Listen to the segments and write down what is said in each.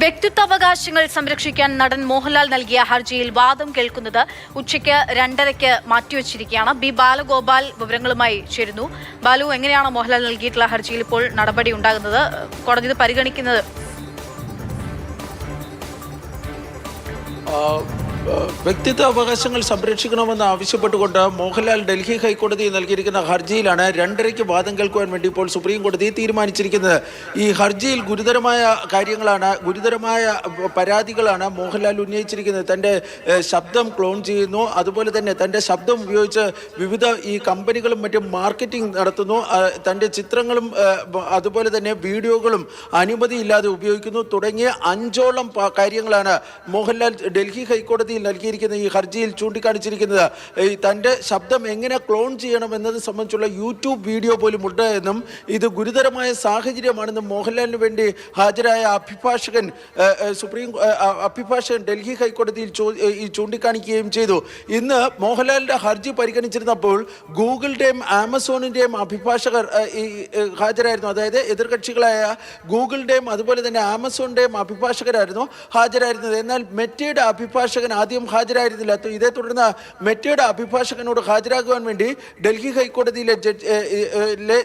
വ്യക്തിത്വാവകാശങ്ങൾ സംരക്ഷിക്കാൻ നടൻ മോഹൻലാൽ നൽകിയ ഹർജിയിൽ വാദം കേൾക്കുന്നത് ഉച്ചയ്ക്ക് 2:30 മാറ്റിവെച്ചിരിക്കുകയാണ്. ബി ബാലഗോപാൽ വിവരങ്ങളുമായി ചേരുന്നു. ബാലു, എങ്ങനെയാണ് മോഹൻലാൽ നൽകിയിട്ടുള്ള ഹർജിയിൽ ഇപ്പോൾ നടപടി ഉണ്ടാകുന്നത്? കോടതി ഇത് പരിഗണിക്കുന്നത്? വ്യക്തിത്വ അവകാശങ്ങൾ സംരക്ഷിക്കണമെന്ന് ആവശ്യപ്പെട്ടുകൊണ്ട് മോഹൻലാൽ ഡൽഹി ഹൈക്കോടതി നൽകിയിരിക്കുന്ന ഹർജിയിലാണ് 2:30 വാദം കേൾക്കുവാൻ വേണ്ടി ഇപ്പോൾ സുപ്രീം കോടതി തീരുമാനിച്ചിരിക്കുന്നത്. ഈ ഹർജിയിൽ ഗുരുതരമായ പരാതികളാണ് മോഹൻലാൽ ഉന്നയിച്ചിരിക്കുന്നത്. തൻ്റെ ശബ്ദം ക്ലോൺ ചെയ്യുന്നു, അതുപോലെ തന്നെ തൻ്റെ ശബ്ദം ഉപയോഗിച്ച് വിവിധ ഈ കമ്പനികളും മറ്റും മാർക്കറ്റിംഗ് നടത്തുന്നു, തൻ്റെ ചിത്രങ്ങളും അതുപോലെ തന്നെ വീഡിയോകളും അനുമതിയില്ലാതെ ഉപയോഗിക്കുന്നു തുടങ്ങിയ 5ഓളം കാര്യങ്ങളാണ് മോഹൻലാൽ ഡൽഹി ഹൈക്കോടതി നൽകിയിരിക്കുന്ന ഈ ഹർജിയിൽ ചൂണ്ടിക്കാണിച്ചിരിക്കുന്നത്. തൻ്റെ ശബ്ദം എങ്ങനെ ക്ലോൺ ചെയ്യണം എന്നത് സംബന്ധിച്ചുള്ള യൂട്യൂബ് വീഡിയോ പോലും ഉണ്ട് എന്നും ഇത് ഗുരുതരമായ സാഹചര്യമാണെന്നും മോഹൻലാലിന് വേണ്ടി ഹാജരായ അഭിഭാഷകൻ ഡൽഹി ഹൈക്കോടതിയിൽ ചൂണ്ടിക്കാണിക്കുകയും ചെയ്തു. ഇന്ന് മോഹൻലാലിൻ്റെ ഹർജി പരിഗണിച്ചിരുന്നപ്പോൾ ഗൂഗിളിൻ്റെയും ആമസോണിൻ്റെയും അഭിഭാഷകർ ഹാജരായിരുന്നു. അതായത് എതിർകക്ഷികളായ ഗൂഗിളിൻ്റെയും അതുപോലെ തന്നെ ആമസോണിൻ്റെയും അഭിഭാഷകരായിരുന്നു ഹാജരായിരുന്നത്. എന്നാൽ മെറ്റയുടെ അഭിഭാഷകൻ ആദ്യം ഹാജരായിരുന്നില്ല. ഇതേ തുടർന്ന് മെറ്റയുടെ അഭിഭാഷകനോട് ഹാജരാകുവാൻ വേണ്ടി ഡൽഹി ഹൈക്കോടതിയിലെ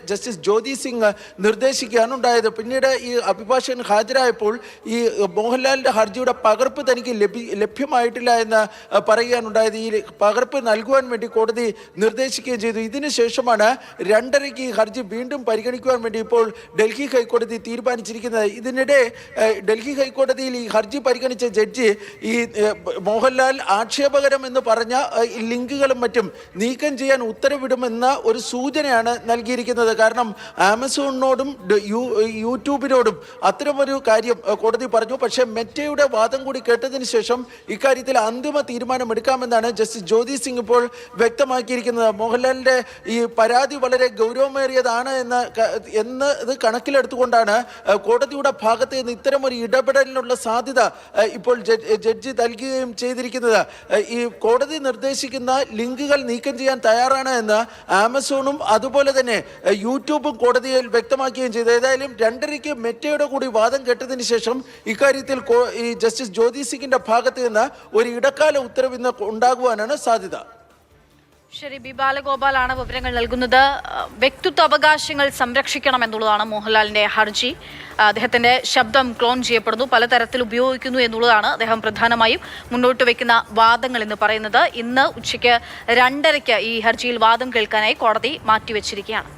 ജസ്റ്റിസ് ജ്യോതി സിംഗ് നിർദ്ദേശിക്കുകയാണ് ഉണ്ടായത്. പിന്നീട് ഈ അഭിഭാഷകൻ ഹാജരായപ്പോൾ ഈ മോഹൻലാലിൻ്റെ ഹർജിയുടെ പകർപ്പ് തനിക്ക് ലഭ്യമായിട്ടില്ല എന്ന് പറയുകയാണുണ്ടായത്. ഈ പകർപ്പ് നൽകുവാൻ വേണ്ടി കോടതി നിർദ്ദേശിക്കുകയും ചെയ്തു. ഇതിനുശേഷമാണ് 2:30 ഈ ഹർജി വീണ്ടും പരിഗണിക്കുവാൻ വേണ്ടി ഇപ്പോൾ ഡൽഹി ഹൈക്കോടതി തീരുമാനിച്ചിരിക്കുന്നത്. ഇതിനിടെ ഡൽഹി ഹൈക്കോടതിയിൽ ഈ ഹർജി പരിഗണിച്ച ജഡ്ജി ഈ മോഹൻലാൽ ആക്ഷേപകരം എന്ന് പറഞ്ഞ ലിങ്കുകളും മറ്റും നീക്കം ചെയ്യാൻ ഉത്തരവിടുമെന്ന ഒരു സൂചനയാണ് നൽകിയിരിക്കുന്നത്. കാരണം ആമസോണിനോടും യൂട്യൂബിനോടും അത്തരമൊരു കാര്യം കോടതി പറഞ്ഞു. പക്ഷേ മെറ്റയുടെ വാദം കൂടി കേട്ടതിന് ശേഷം ഇക്കാര്യത്തിൽ അന്തിമ തീരുമാനമെടുക്കാമെന്നാണ് ജസ്റ്റിസ് ജ്യോതി സിംഗ് ഇപ്പോൾ വ്യക്തമാക്കിയിരിക്കുന്നത്. മോഹൻലാലിൻ്റെ ഈ പരാതി വളരെ ഗൗരവമേറിയതാണ് ഇത് കണക്കിലെടുത്തുകൊണ്ടാണ് കോടതിയുടെ ഭാഗത്ത് നിന്ന് ഇത്തരമൊരു ഇടപെടലിനുള്ള സാധ്യത ഇപ്പോൾ ജഡ്ജി നൽകുകയും ചെയ്തിരിക്കുന്നത്. ഈ കോടതി നിർദ്ദേശിക്കുന്ന ലിങ്കുകൾ നീക്കം ചെയ്യാൻ തയ്യാറാണ് എന്ന് ആമസോണും അതുപോലെ തന്നെ യൂട്യൂബും കോടതിയിൽ വ്യക്തമാക്കുകയും ചെയ്തു. ഏതായാലും 2:30 മെറ്റയുടെ കൂടി വാദം കേട്ടതിന് ശേഷം ഇക്കാര്യത്തിൽ ഈ ജസ്റ്റിസ് ജ്യോതി സിംഗിന്റെ ഭാഗത്ത് നിന്ന് ഒരു ഇടക്കാല ഉത്തരവ് ഇന്ന് ഉണ്ടാകുവാനാണ് സാധ്യത. ശരി, ബി ബാലഗോപാലാണ് വിവരങ്ങൾ നൽകുന്നത്. വ്യക്തിത്വ അവകാശങ്ങൾ സംരക്ഷിക്കണം എന്നുള്ളതാണ് മോഹൻലാലിന്റെ ഹർജി. അദ്ദേഹത്തിന്റെ ശബ്ദം ക്ലോൺ ചെയ്യപ്പെടുന്നു, പലതരത്തിൽ ഉപയോഗിക്കുന്നു എന്നുള്ളതാണ് അദ്ദേഹം പ്രധാനമായും മുന്നോട്ട് വയ്ക്കുന്ന വാദങ്ങൾ എന്ന് പറയുന്നത്. ഇന്ന് ഉച്ചയ്ക്ക് 2:30 ഈ ഹർജിയിൽ വാദം കേൾക്കാനായി കോടതി മാറ്റിവെച്ചിരിക്കുകയാണ്.